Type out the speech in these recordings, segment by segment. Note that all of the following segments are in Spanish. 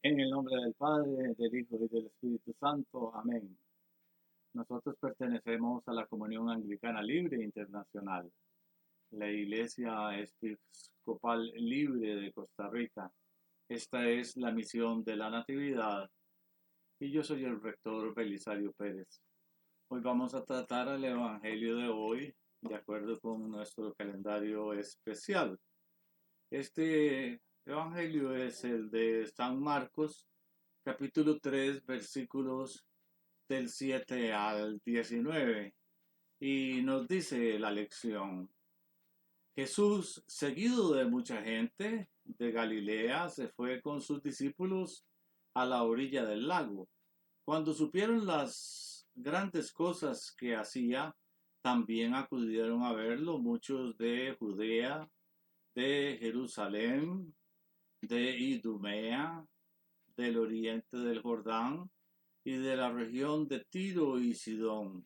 En el nombre del Padre, del Hijo y del Espíritu Santo. Amén. Nosotros pertenecemos a la Comunión Anglicana Libre Internacional, la Iglesia Episcopal Libre de Costa Rica. Esta es la misión de la Natividad y yo soy el rector Belisario Pérez. Hoy vamos a tratar el Evangelio de hoy de acuerdo con nuestro calendario especial. Este Evangelio es el de San Marcos, capítulo 3, versículos del 7 al 19. Y nos dice la lección: Jesús, seguido de mucha gente de Galilea, se fue con sus discípulos a la orilla del lago. Cuando supieron las grandes cosas que hacía, también acudieron a verlo muchos de Judea, de Jerusalén, de Idumea, del oriente del Jordán y de la región de Tiro y Sidón.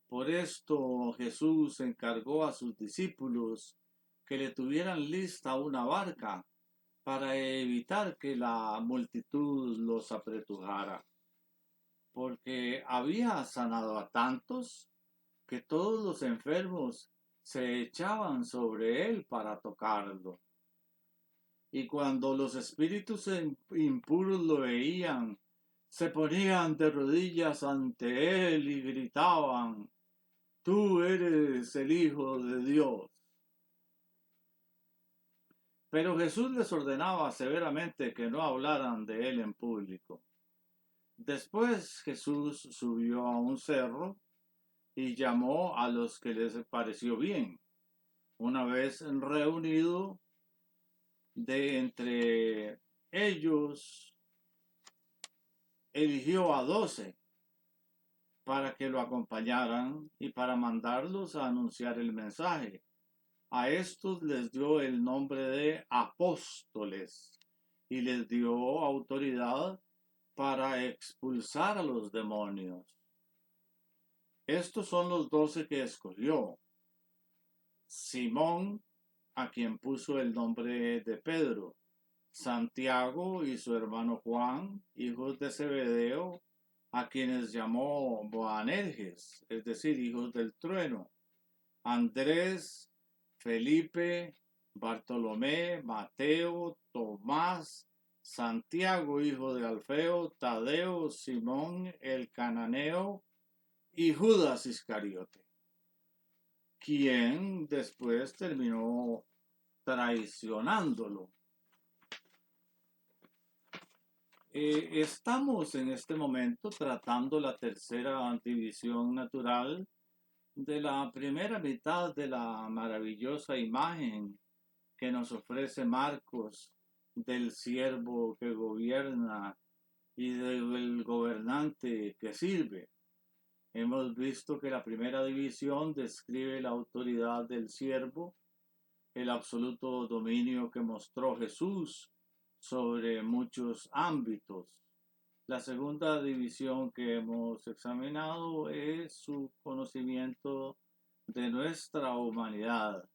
Por esto Jesús encargó a sus discípulos que le tuvieran lista una barca para evitar que la multitud los apretujara, porque había sanado a tantos que todos los enfermos se echaban sobre él para tocarlo. Y cuando los espíritus impuros lo veían, se ponían de rodillas ante él y gritaban: Tú eres el Hijo de Dios. Pero Jesús les ordenaba severamente que no hablaran de él en público. Después Jesús subió a un cerro y llamó a los que les pareció bien. Una vez reunido de entre ellos, eligió a 12 para que lo acompañaran y para mandarlos a anunciar el mensaje. A estos les dio el nombre de apóstoles y les dio autoridad para expulsar a los demonios. Estos son los 12 que escogió: Simón, a quien puso el nombre de Pedro; Santiago y su hermano Juan, hijos de Zebedeo, a quienes llamó Boanerges, es decir, hijos del trueno; Andrés, Felipe, Bartolomé, Mateo, Tomás, Santiago, hijo de Alfeo, Tadeo, Simón el cananeo y Judas Iscariote, quien después terminó traicionándolo. Estamos en este momento tratando la tercera división natural de la primera mitad de la maravillosa imagen que nos ofrece Marcos del siervo que gobierna y del gobernante que sirve. Hemos visto que la primera división describe la autoridad del siervo, el absoluto dominio que mostró Jesús sobre muchos ámbitos. La segunda división que hemos examinado es su conocimiento de nuestra humanidad,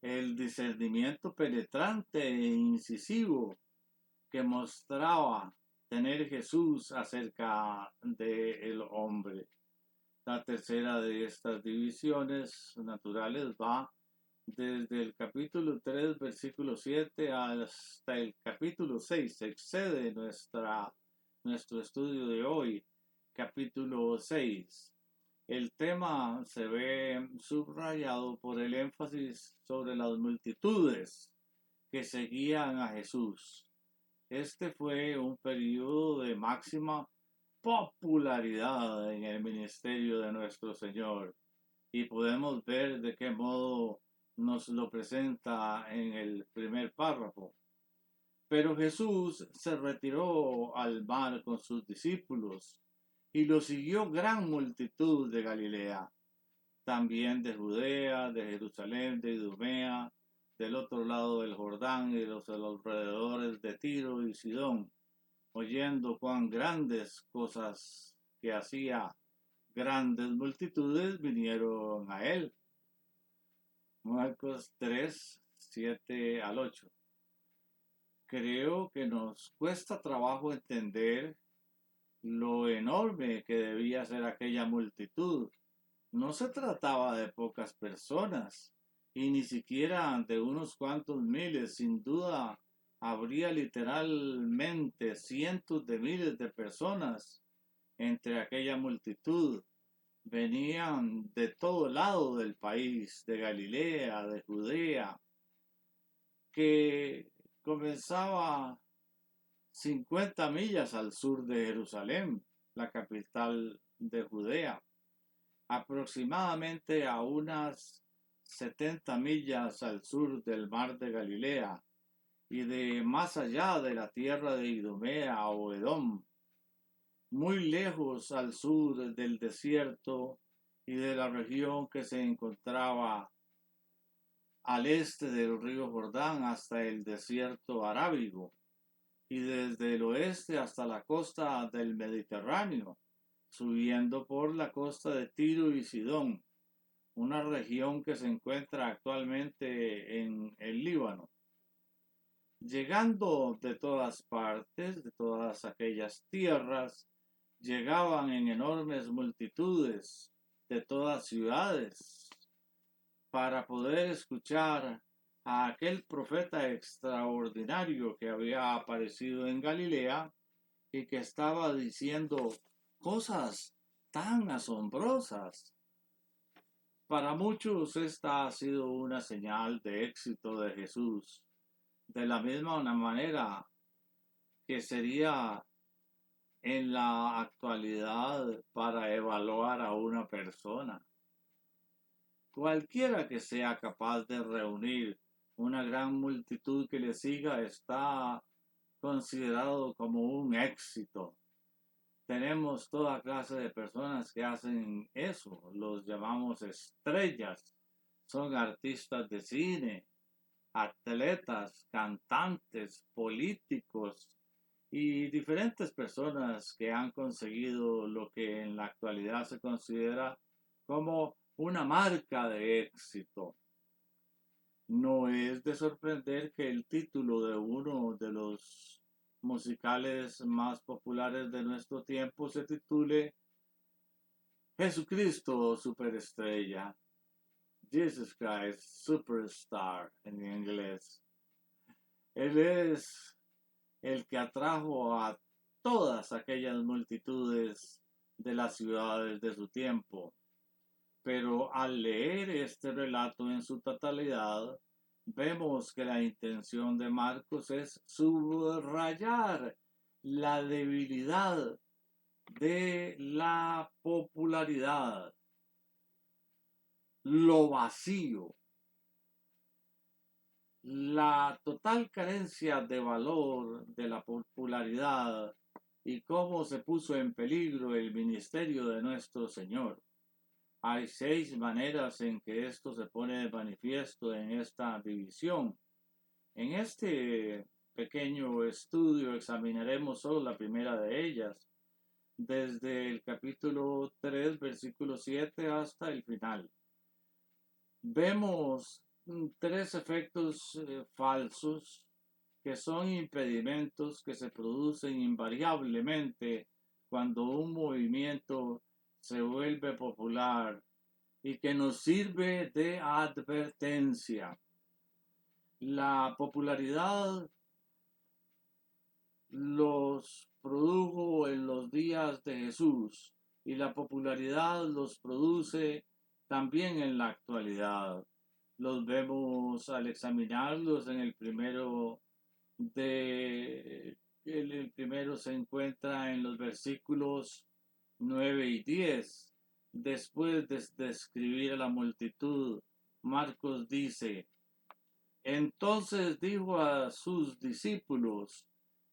el discernimiento penetrante e incisivo que mostraba tener Jesús acerca del hombre. La tercera de estas divisiones naturales va desde el capítulo 3, versículo 7 hasta el capítulo 6. Excede nuestro estudio de hoy, capítulo 6. El tema se ve subrayado por el énfasis sobre las multitudes que seguían a Jesús. Este fue un periodo de máxima popularidad en el ministerio de nuestro Señor, y podemos ver de qué modo nos lo presenta en el primer párrafo. Pero Jesús se retiró al mar con sus discípulos y lo siguió gran multitud de Galilea, también de Judea, de Jerusalén, de Idumea, del otro lado del Jordán y de los alrededores de Tiro y Sidón. Oyendo cuán grandes cosas que hacía, grandes multitudes vinieron a él. Marcos 3, 7 al 8. creo que nos cuesta trabajo entender lo enorme que debía ser aquella multitud. No se trataba de pocas personas, y ni siquiera de unos cuantos miles. Sin duda, habría literalmente cientos de miles de personas entre aquella multitud. Venían de todo lado del país, de Galilea, de Judea, que comenzaba 50 millas al sur de Jerusalén, la capital de Judea, aproximadamente a unas 70 millas al sur del mar de Galilea y de más allá de la tierra de Idumea o Edom, muy lejos al sur del desierto y de la región que se encontraba al este del río Jordán hasta el desierto arábigo, y desde el oeste hasta la costa del Mediterráneo, subiendo por la costa de Tiro y Sidón, una región que se encuentra actualmente en el Líbano. Llegando de todas partes, de todas aquellas tierras, llegaban en enormes multitudes de todas ciudades para poder escuchar a aquel profeta extraordinario que había aparecido en Galilea y que estaba diciendo cosas tan asombrosas. Para muchos esta ha sido una señal de éxito de Jesús, de la misma manera que sería en la actualidad para evaluar a una persona. Cualquiera que sea capaz de reunir una gran multitud que le siga está considerado como un éxito. Tenemos toda clase de personas que hacen eso, los llamamos estrellas, son artistas de cine, atletas, cantantes, políticos y diferentes personas que han conseguido lo que en la actualidad se considera como una marca de éxito. No es de sorprender que el título de uno de los musicales más populares de nuestro tiempo se titule Jesucristo Superestrella, Jesus Christ Superstar en inglés. Él es el que atrajo a todas aquellas multitudes de las ciudades de su tiempo. Pero al leer este relato en su totalidad, vemos que la intención de Marcos es subrayar la debilidad de la popularidad, lo vacío, la total carencia de valor de la popularidad y cómo se puso en peligro el ministerio de nuestro Señor. Hay 6 maneras en que esto se pone de manifiesto en esta división. En este pequeño estudio examinaremos solo la primera de ellas, desde el capítulo 3, versículo 7 hasta el final. Vemos 3 efectos falsos que son impedimentos que se producen invariablemente cuando un movimiento se vuelve popular y que nos sirve de advertencia. La popularidad los produjo en los días de Jesús y la popularidad los produce también en la actualidad. Los vemos al examinarlos en el primero el primero se encuentra en los versículos 9 y 10. Después de describir a la multitud, Marcos dice: entonces dijo a sus discípulos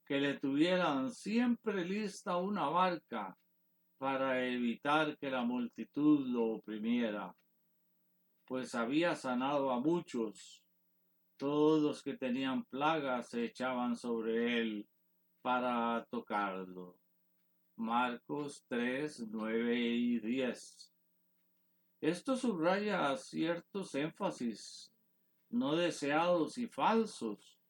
que le tuvieran siempre lista una barca para evitar que la multitud lo oprimiera, pues había sanado a muchos. Todos los que tenían plagas se echaban sobre él para tocarlo. Marcos 3, 9 y 10. Esto subraya ciertos énfasis no deseados y falsos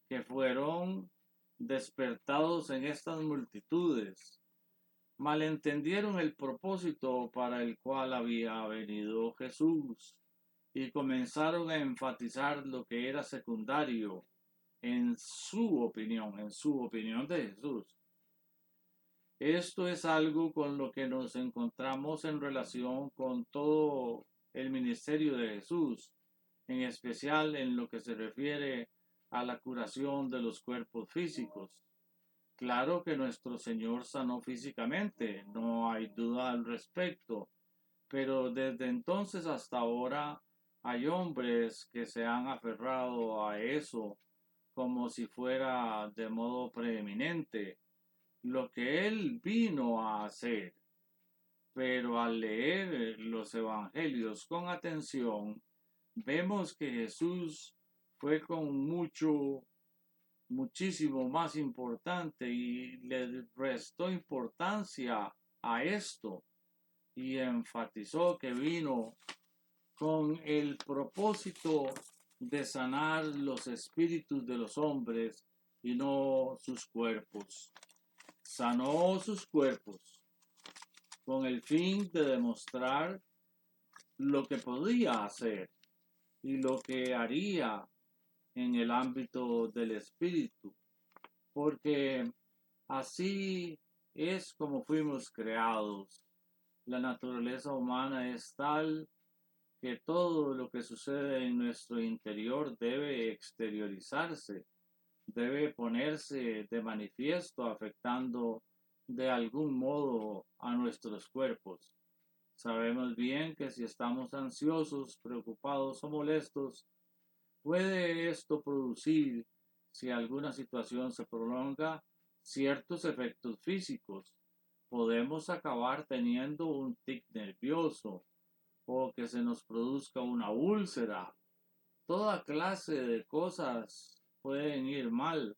que fueron despertados en estas multitudes, malentendieron el propósito para el cual había venido Jesús y comenzaron a enfatizar lo que era secundario en su opinión de Jesús. Esto es algo con lo que nos encontramos en relación con todo el ministerio de Jesús, en especial en lo que se refiere a la curación de los cuerpos físicos. Claro que nuestro Señor sanó físicamente, no hay duda al respecto, pero desde entonces hasta ahora hay hombres que se han aferrado a eso como si fuera de modo preeminente lo que Él vino a hacer. Pero al leer los evangelios con atención, vemos que Jesús fue con muchísimo más importante y le restó importancia a esto y enfatizó que vino con el propósito de sanar los espíritus de los hombres y no sus cuerpos. Sanó sus cuerpos con el fin de demostrar lo que podía hacer y lo que haría en el ámbito del espíritu, porque así es como fuimos creados. La naturaleza humana es tal que todo lo que sucede en nuestro interior debe exteriorizarse, debe ponerse de manifiesto, afectando de algún modo a nuestros cuerpos. Sabemos bien que si estamos ansiosos, preocupados o molestos, puede esto producir, si alguna situación se prolonga, ciertos efectos físicos. Podemos acabar teniendo un tic nervioso o que se nos produzca una úlcera. Toda clase de cosas pueden ir mal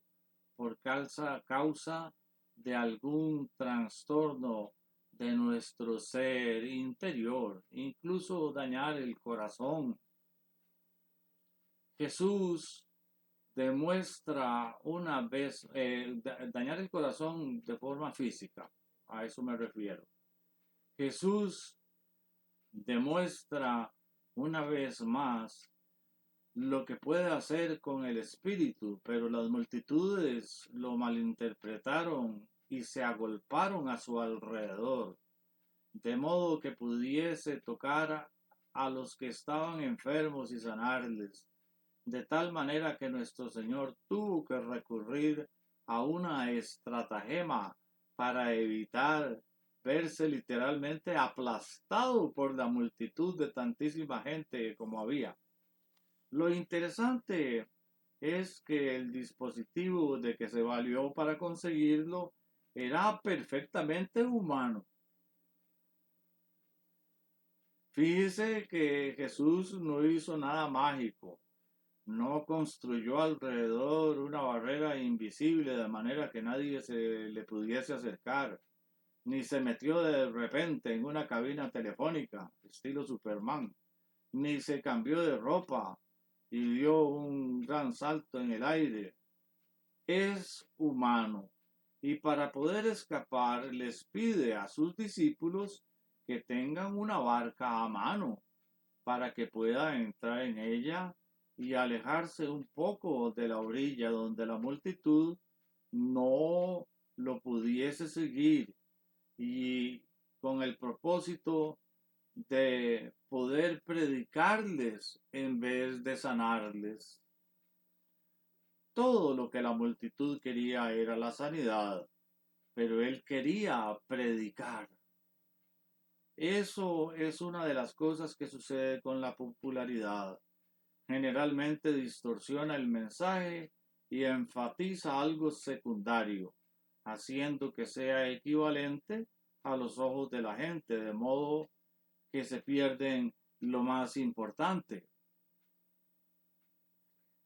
por causa de algún trastorno de nuestro ser interior, incluso dañar el corazón. Jesús demuestra una vez, dañar el corazón de forma física, a eso me refiero. Jesús demuestra una vez más lo que puede hacer con el espíritu, pero las multitudes lo malinterpretaron y se agolparon a su alrededor, de modo que pudiese tocar a los que estaban enfermos y sanarles, de tal manera que nuestro Señor tuvo que recurrir a una estratagema para evitar verse literalmente aplastado por la multitud de tantísima gente como había. Lo interesante es que el dispositivo de que se valió para conseguirlo era perfectamente humano. Fíjese que Jesús no hizo nada mágico, no construyó alrededor una barrera invisible de manera que nadie se le pudiese acercar, ni se metió de repente en una cabina telefónica, estilo Superman, ni se cambió de ropa y dio un gran salto en el aire. Es humano y para poder escapar les pide a sus discípulos que tengan una barca a mano para que pueda entrar en ella y alejarse un poco de la orilla donde la multitud no lo pudiese seguir y con el propósito de poder predicarles en vez de sanarles. Todo lo que la multitud quería era la sanidad, pero él quería predicar. Eso es una de las cosas que sucede con la popularidad. Generalmente distorsiona el mensaje y enfatiza algo secundario, haciendo que sea equivalente a los ojos de la gente, de modo que se pierden lo más importante.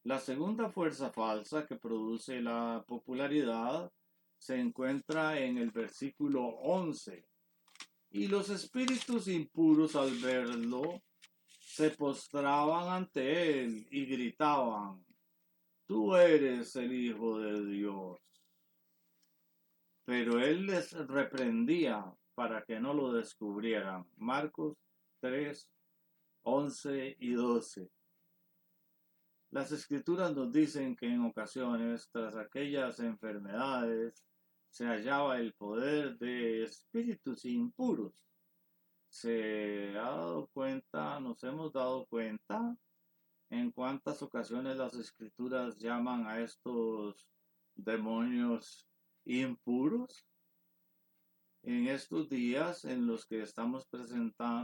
La segunda fuerza falsa que produce la popularidad se encuentra en el versículo 11. Y los espíritus impuros al verlo se postraban ante él y gritaban: tú eres el Hijo de Dios. Pero él les reprendía para que no lo descubrieran. Marcos 3, 11 y 12. Las escrituras nos dicen que en ocasiones, tras aquellas enfermedades, se hallaba el poder de espíritus impuros. Nos hemos dado cuenta en cuántas ocasiones las escrituras llaman a estos demonios impuros. En estos días en los que estamos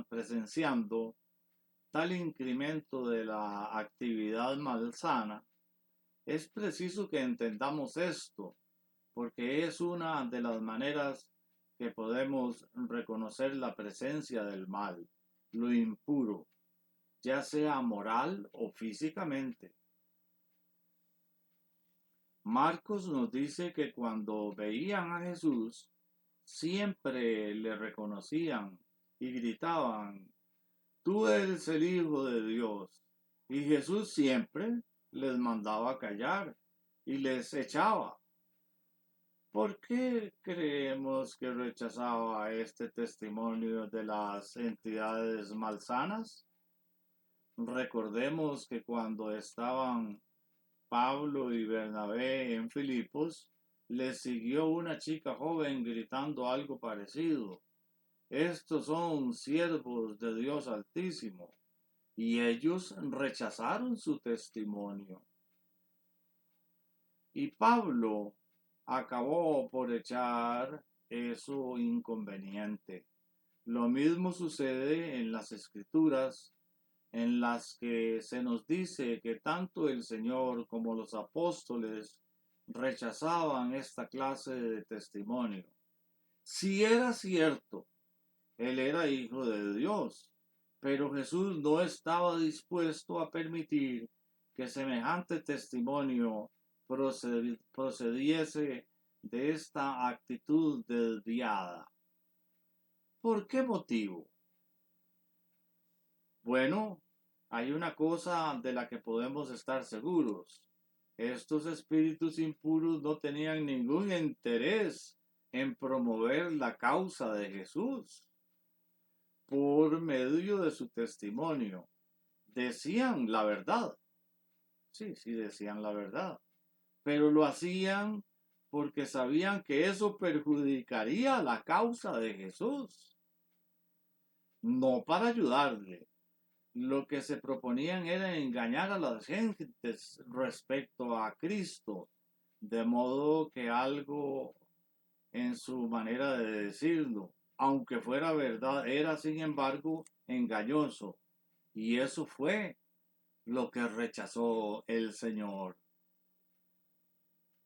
presenciando tal incremento de la actividad malsana, es preciso que entendamos esto, porque es una de las maneras que podemos reconocer la presencia del mal, lo impuro, ya sea moral o físicamente. Marcos nos dice que cuando veían a Jesús, siempre le reconocían y gritaban, tú eres el Hijo de Dios. Y Jesús siempre les mandaba callar y les echaba. ¿Por qué creemos que rechazaba este testimonio de las entidades malsanas? Recordemos que cuando estaban Pablo y Bernabé en Filipos, les siguió una chica joven gritando algo parecido. Estos son siervos de Dios Altísimo. Y ellos rechazaron su testimonio. Y Pablo acabó por echar eso inconveniente. Lo mismo sucede en las escrituras, en las que se nos dice que tanto el Señor como los apóstoles rechazaban esta clase de testimonio. Si era cierto, él era hijo de Dios, pero Jesús no estaba dispuesto a permitir que semejante testimonio procediese de esta actitud desviada. ¿Por qué motivo? Bueno, hay una cosa de la que podemos estar seguros. Estos espíritus impuros no tenían ningún interés en promover la causa de Jesús. Por medio de su testimonio, decían la verdad. Sí, decían la verdad. Pero lo hacían porque sabían que eso perjudicaría la causa de Jesús. No para ayudarle. Lo que se proponían era engañar a las gentes respecto a Cristo, de modo que algo en su manera de decirlo, aunque fuera verdad, era sin embargo engañoso. Y eso fue lo que rechazó el Señor.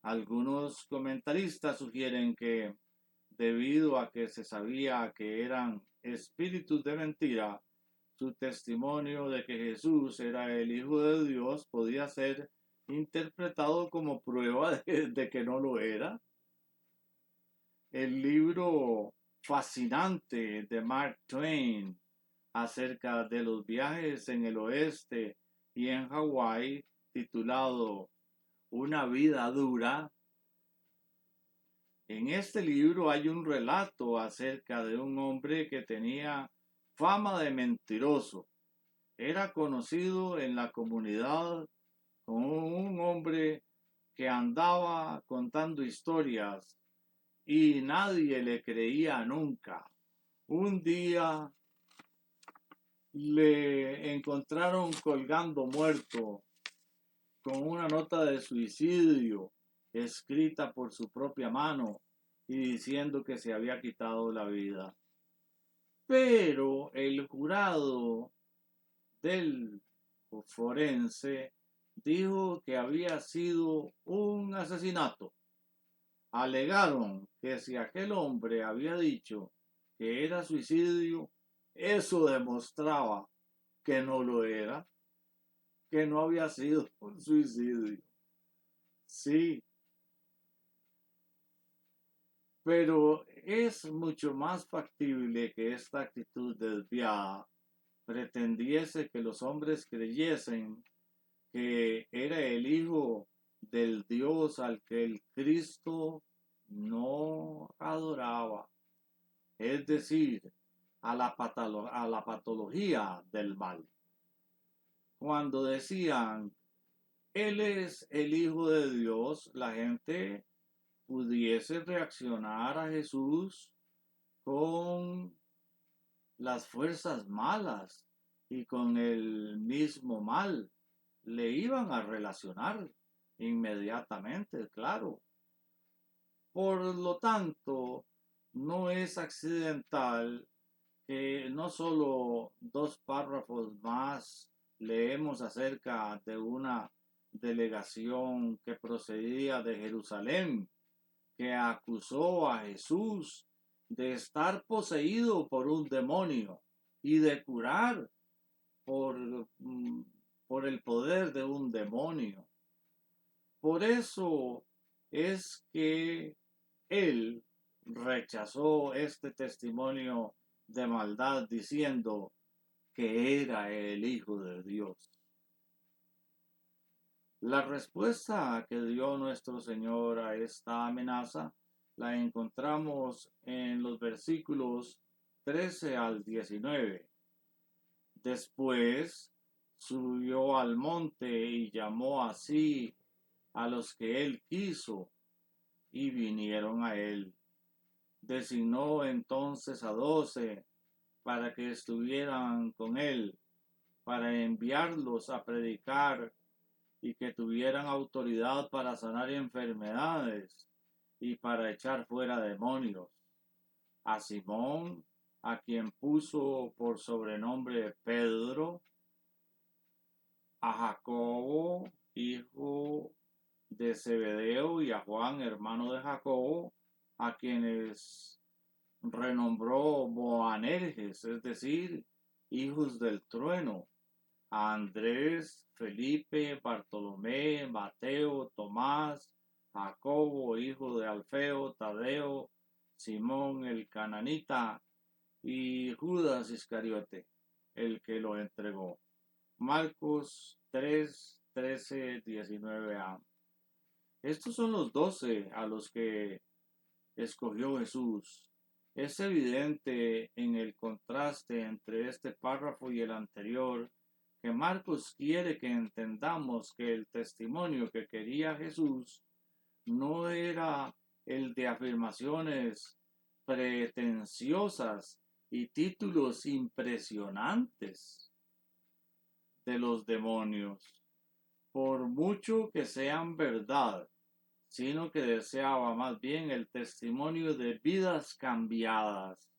Algunos comentaristas sugieren que debido a que se sabía que eran espíritus de mentira, su testimonio de que Jesús era el Hijo de Dios podía ser interpretado como prueba de que no lo era. El libro fascinante de Mark Twain acerca de los viajes en el oeste y en Hawái, titulado Una vida dura. En este libro hay un relato acerca de un hombre que tenía fama de mentiroso. Era conocido en la comunidad como un hombre que andaba contando historias y nadie le creía nunca. Un día le encontraron colgando muerto con una nota de suicidio escrita por su propia mano y diciendo que se había quitado la vida. Pero el jurado del forense dijo que había sido un asesinato. Alegaron que si aquel hombre había dicho que era suicidio, eso demostraba que no lo era, que no había sido un suicidio. Sí, pero es mucho más factible que esta actitud desviada pretendiese que los hombres creyesen que era el Hijo del Dios al que el Cristo no adoraba, es decir, a la patología del mal. Cuando decían, Él es el Hijo de Dios, la gente pudiese reaccionar a Jesús con las fuerzas malas y con el mismo mal. Le iban a relacionar inmediatamente, claro. Por lo tanto, no es accidental que no solo 2 párrafos más leemos acerca de una delegación que procedía de Jerusalén, que acusó a Jesús de estar poseído por un demonio y de curar por, por el poder de un demonio. Por eso es que él rechazó este testimonio de maldad diciendo que era el Hijo de Dios. La respuesta que dio nuestro Señor a esta amenaza la encontramos en los versículos 13 al 19. Después subió al monte y llamó así a los que él quiso y vinieron a él. Designó entonces a 12 para que estuvieran con él, para enviarlos a predicar y que tuvieran autoridad para sanar enfermedades y para echar fuera demonios. A Simón, a quien puso por sobrenombre Pedro, a Jacobo, hijo de Zebedeo, y a Juan, hermano de Jacobo, a quienes renombró Boanerges, es decir, hijos del trueno, a Andrés, Felipe, Bartolomé, Mateo, Tomás, Jacobo, hijo de Alfeo, Tadeo, Simón el cananita y Judas Iscariote, el que lo entregó. Marcos 3, 13, 19a. Estos son los 12 a los que escogió Jesús. Es evidente en el contraste entre este párrafo y el anterior que Marcos quiere que entendamos que el testimonio que quería Jesús no era el de afirmaciones pretenciosas y títulos impresionantes de los demonios, por mucho que sean verdad, sino que deseaba más bien el testimonio de vidas cambiadas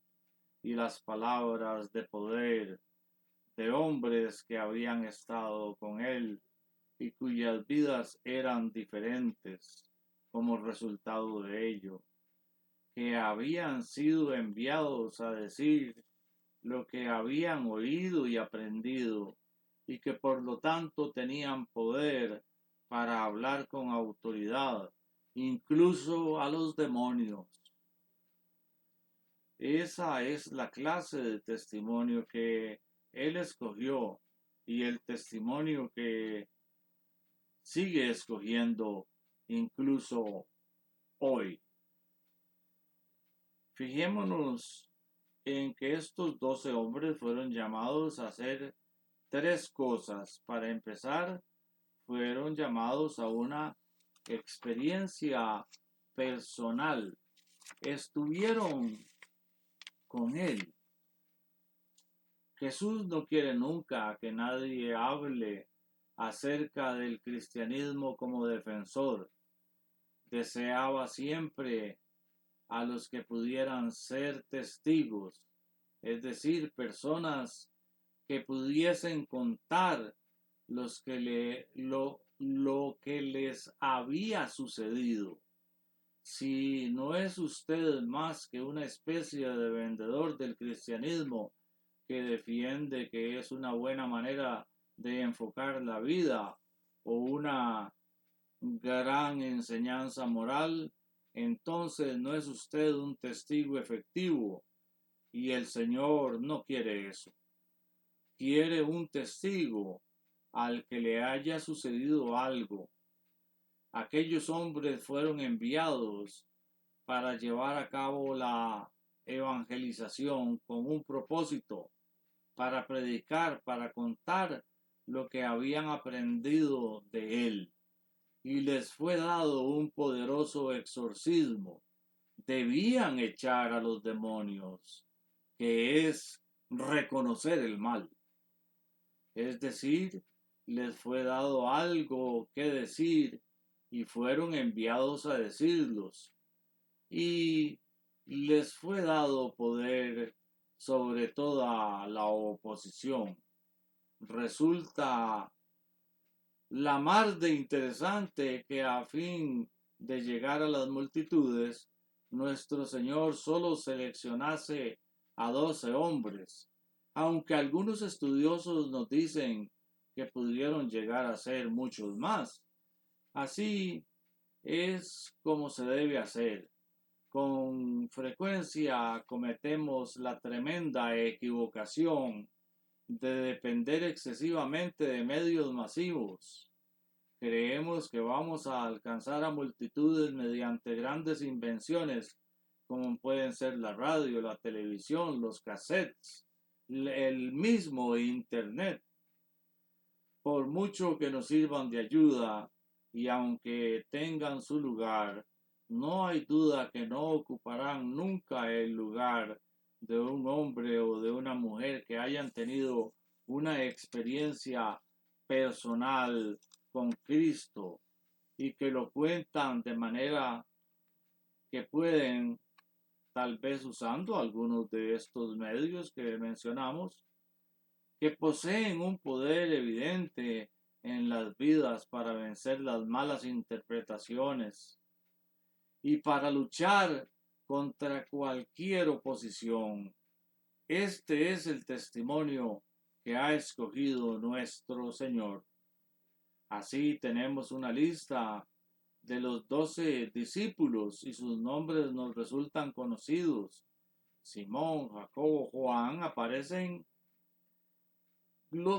y las palabras de poder de hombres que habían estado con él y cuyas vidas eran diferentes como resultado de ello, que habían sido enviados a decir lo que habían oído y aprendido, y que por lo tanto tenían poder para hablar con autoridad, incluso a los demonios. Esa es la clase de testimonio que él escogió y el testimonio que sigue escogiendo incluso hoy. Fijémonos en que estos 12 hombres fueron llamados a hacer 3 cosas. Para empezar, fueron llamados a una experiencia personal. Estuvieron con él. Jesús no quiere nunca que nadie hable acerca del cristianismo como defensor. Deseaba siempre a los que pudieran ser testigos, es decir, personas que pudiesen contar lo que les había sucedido. Si no es usted más que una especie de vendedor del cristianismo que defiende que es una buena manera de enfocar la vida o una gran enseñanza moral, entonces no es usted un testigo efectivo y el Señor no quiere eso. Quiere un testigo al que le haya sucedido algo, aquellos hombres fueron enviados para llevar a cabo la evangelización con un propósito, para predicar, para contar lo que habían aprendido de él. Y les fue dado un poderoso exorcismo. Debían echar a los demonios, que es reconocer el mal. Es decir, les fue dado algo que decir y fueron enviados a decirlos. Y les fue dado poder sobre toda la oposición. Resulta la más de interesante que a fin de llegar a las multitudes, nuestro Señor solo seleccionase a 12 hombres, aunque algunos estudiosos nos dicen que pudieron llegar a ser muchos más. Así es como se debe hacer. Con frecuencia cometemos la tremenda equivocación de depender excesivamente de medios masivos. Creemos que vamos a alcanzar a multitudes mediante grandes invenciones como pueden ser la radio, la televisión, los cassettes, el mismo internet. Por mucho que nos sirvan de ayuda y aunque tengan su lugar, no hay duda que no ocuparán nunca el lugar de un hombre o de una mujer que hayan tenido una experiencia personal con Cristo y que lo cuentan de manera que pueden, tal vez usando algunos de estos medios que mencionamos, que poseen un poder evidente en las vidas para vencer las malas interpretaciones y para luchar contra cualquier oposición. Este es el testimonio que ha escogido nuestro Señor. Así tenemos una lista de los 12 discípulos y sus nombres nos resultan conocidos. Simón, Jacobo, Juan aparecen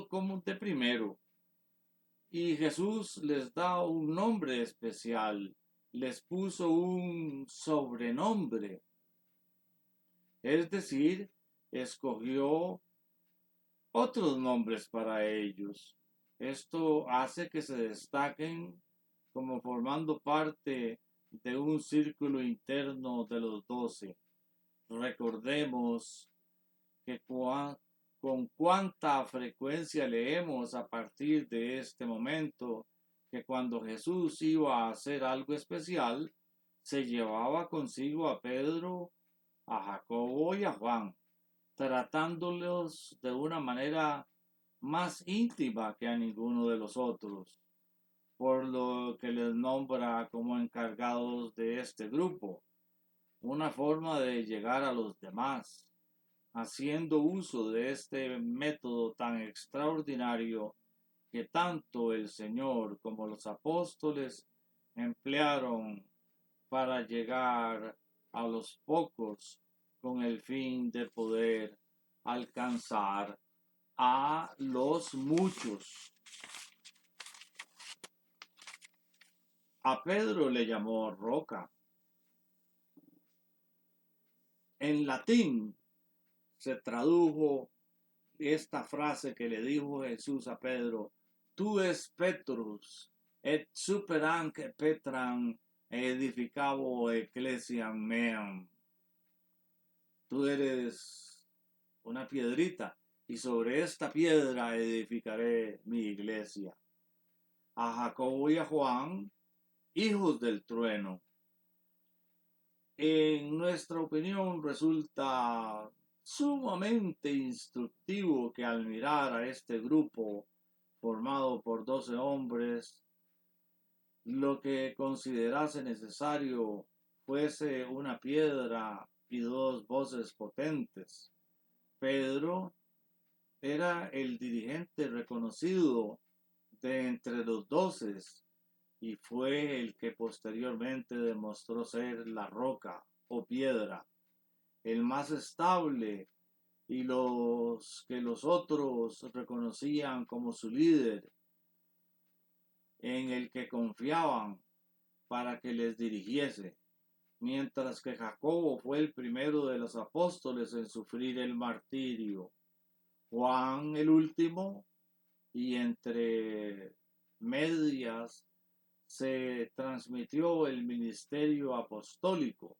como de primero. Y Jesús les da un nombre especial, les puso un sobrenombre, es decir, escogió otros nombres para ellos. Esto hace que se destaquen como formando parte de un círculo interno de los 12. Recordemos que con cuánta frecuencia leemos a partir de este momento que cuando Jesús iba a hacer algo especial, se llevaba consigo a Pedro, a Jacobo y a Juan, tratándolos de una manera más íntima que a ninguno de los otros, por lo que les nombra como encargados de este grupo, una forma de llegar a los demás, haciendo uso de este método tan extraordinario que tanto el Señor como los apóstoles emplearon para llegar a los pocos con el fin de poder alcanzar a los muchos. A Pedro le llamó roca. En latín se tradujo esta frase que le dijo Jesús a Pedro: tu es Petrus, et super anque Petram edificabo ecclesiam meam. Tú eres una piedrita, y sobre esta piedra edificaré mi iglesia. A Jacobo y a Juan, hijos del trueno. En nuestra opinión resulta sumamente instructivo que al mirar a este grupo formado por 12 hombres, lo que considerase necesario fuese una piedra y dos voces potentes. Pedro era el dirigente reconocido de entre los 12 y fue el que posteriormente demostró ser la roca o piedra, el más estable y los que los otros reconocían como su líder, en el que confiaban, para que les dirigiese, mientras que Jacobo fue el primero de los apóstoles en sufrir el martirio, Juan el último, y entre medias se transmitió el ministerio apostólico.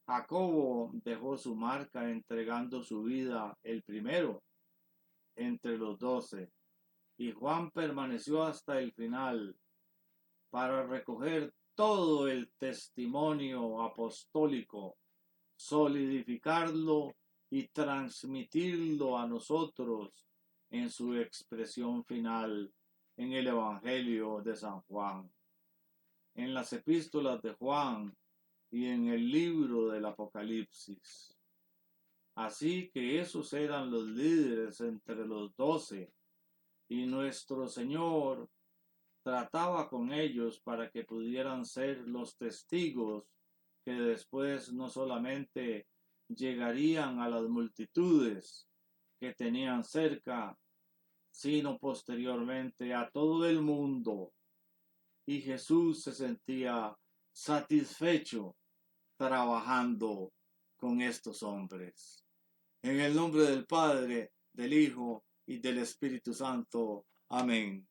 Jacobo dejó su marca entregando su vida el primero entre los 12, y Juan permaneció hasta el final para recoger todo el testimonio apostólico, solidificarlo y transmitirlo a nosotros en su expresión final en el Evangelio de San Juan, en las epístolas de Juan y en el libro del Apocalipsis. Así que esos eran los líderes entre los 12, y nuestro Señor trataba con ellos para que pudieran ser los testigos que después no solamente llegarían a las multitudes que tenían cerca, sino posteriormente a todo el mundo. Y Jesús se sentía satisfecho trabajando con estos hombres. En el nombre del Padre, del Hijo y del Espíritu Santo. Amén.